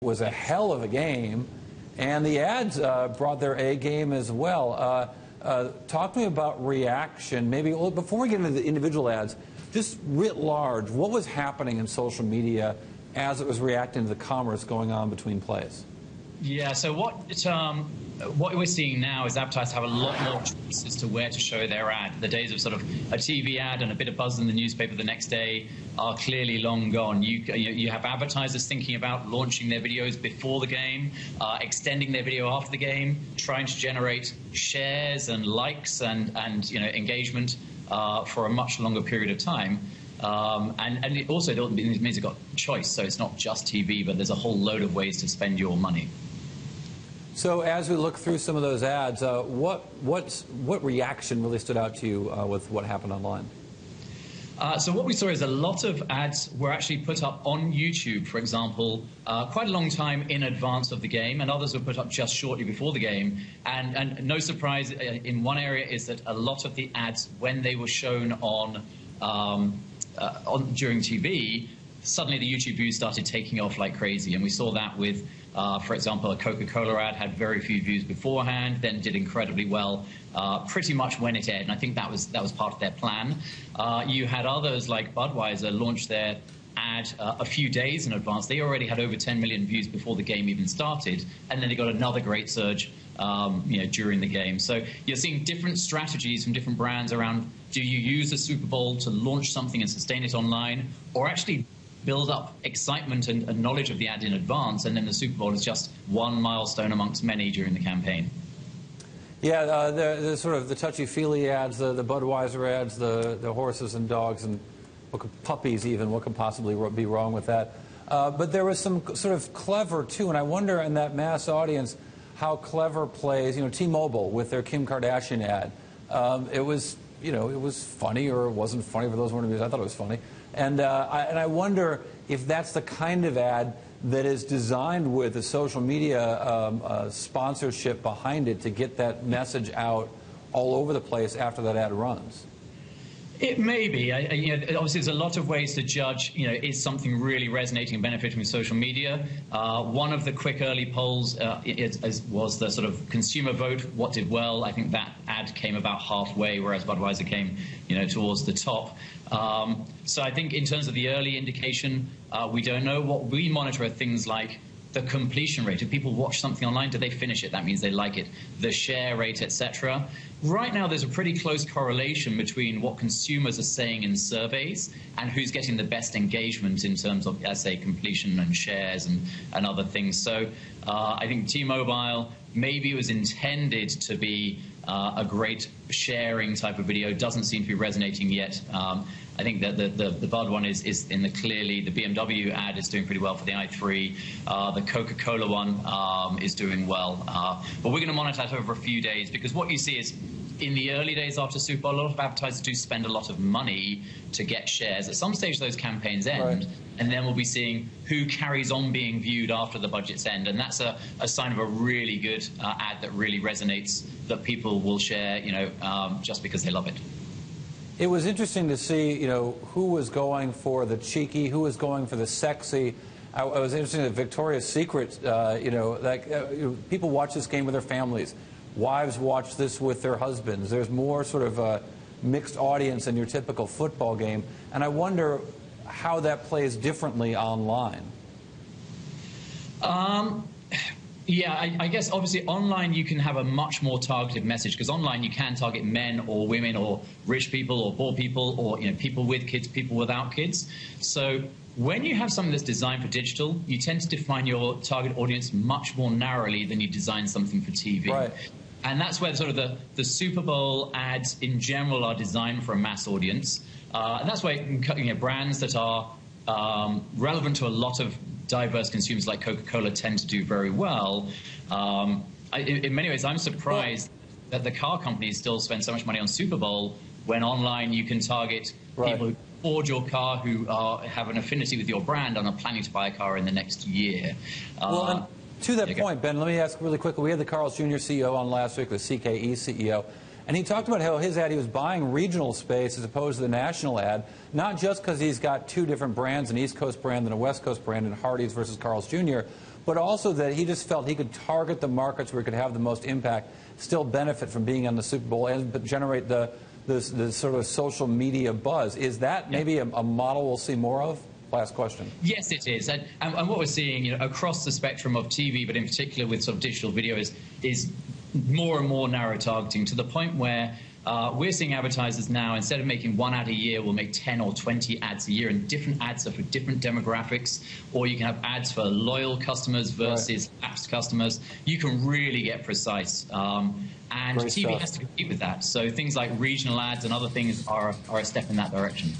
was a hell of a game, and the ads brought their A game as well. Talk to me about reaction, maybe before we get into the individual ads, just writ large, what was happening in social media as it was reacting to the commerce going on between plays? Yeah, so what we're seeing now is advertisers have a lot more choice as to where to show their ad. The days of sort of a TV ad and a bit of buzz in the newspaper the next day are clearly long gone. You have advertisers thinking about launching their videos before the game, extending their video after the game, trying to generate shares and likes and engagement for a much longer period of time. And it also means you've got choice, so it's not just TV, but there's a whole load of ways to spend your money. So as we look through some of those ads, what reaction really stood out to you with what happened online? So what we saw is a lot of ads were actually put up on YouTube, for example, quite a long time in advance of the game, and others were put up just shortly before the game. And no surprise, in one area is that a lot of the ads, when they were shown during TV, suddenly the YouTube views started taking off like crazy. And we saw that with, for example, a Coca-Cola ad had very few views beforehand, then did incredibly well pretty much when it aired. And I think that was part of their plan. You had others like Budweiser launch their ad a few days in advance. They already had over 10 million views before the game even started, and then they got another great surge during the game. So you're seeing different strategies from different brands around, do you use the Super Bowl to launch something and sustain it online, or actually build up excitement and knowledge of the ad in advance, and then the Super Bowl is just one milestone amongst many during the campaign? Yeah, the sort of the touchy-feely ads, the Budweiser ads, the horses and dogs and puppies even, what could possibly be wrong with that? But there was some sort of clever, too, and I wonder in that mass audience how clever plays, T-Mobile with their Kim Kardashian ad. It was funny, or it wasn't funny for those who weren't amused. I thought it was funny. And I wonder if that's the kind of ad that is designed with the social media sponsorship behind it to get that message out all over the place after that ad runs. It may be. Obviously, there's a lot of ways to judge, is something really resonating and benefiting with social media. One of the quick early polls was the sort of consumer vote, what did well. I think that ad came about halfway, whereas Budweiser came, towards the top. So I think in terms of the early indication, we don't know. What we monitor are things like the completion rate. If people watch something online, do they finish it? That means they like it. The share rate, etc. Right now, there's a pretty close correlation between what consumers are saying in surveys and who's getting the best engagement in terms of, let's say, completion and shares and other things. So I think T-Mobile, maybe it was intended to be a great sharing type of video, doesn't seem to be resonating yet. I think that the Bud one is in clearly the BMW ad is doing pretty well for the i3. The Coca-Cola one is doing well. But we're going to monitor that over a few days, because what you see is in the early days after Super Bowl, a lot of advertisers do spend a lot of money to get shares. At some stage, those campaigns end, right, and then we'll be seeing who carries on being viewed after the budgets end. And that's a sign of a really good ad that really resonates, that people will share, just because they love it. It was interesting to see, who was going for the cheeky, who was going for the sexy. I was interested that Victoria's Secret, people watch this game with their families. Wives watch this with their husbands. There's more sort of a mixed audience than your typical football game. And I wonder how that plays differently online. Yeah, I guess obviously online you can have a much more targeted message, because online you can target men or women or rich people or poor people or people with kids, people without kids. So when you have something that's designed for digital, you tend to define your target audience much more narrowly than you design something for TV. Right. And that's where sort of the Super Bowl ads in general are designed for a mass audience. And that's why brands that are relevant to a lot of diverse consumers like Coca-Cola tend to do very well. In many ways, I'm surprised that the car companies still spend so much money on Super Bowl, when online you can target people who afford your car, who have an affinity with your brand and are planning to buy a car in the next year. Well, to that point, Ben, let me ask really quickly. We had the Carl's Jr. CEO on last week, the CKE CEO, and he talked about how his ad, he was buying regional space as opposed to the national ad, not just because he's got two different brands, an East Coast brand and a West Coast brand, and Hardee's versus Carl's Jr., but also that he just felt he could target the markets where he could have the most impact, still benefit from being on the Super Bowl, and generate the sort of social media buzz. Is that maybe a model we'll see more of? Last question. Yes, it is. And what we're seeing, across the spectrum of TV, but in particular with sort of digital video, is more and more narrow targeting, to the point where we're seeing advertisers now, instead of making one ad a year, will make 10 or 20 ads a year, and different ads are for different demographics, or you can have ads for loyal customers versus lapsed customers. You can really get precise. And TV has to compete with that. So things like regional ads and other things are a step in that direction.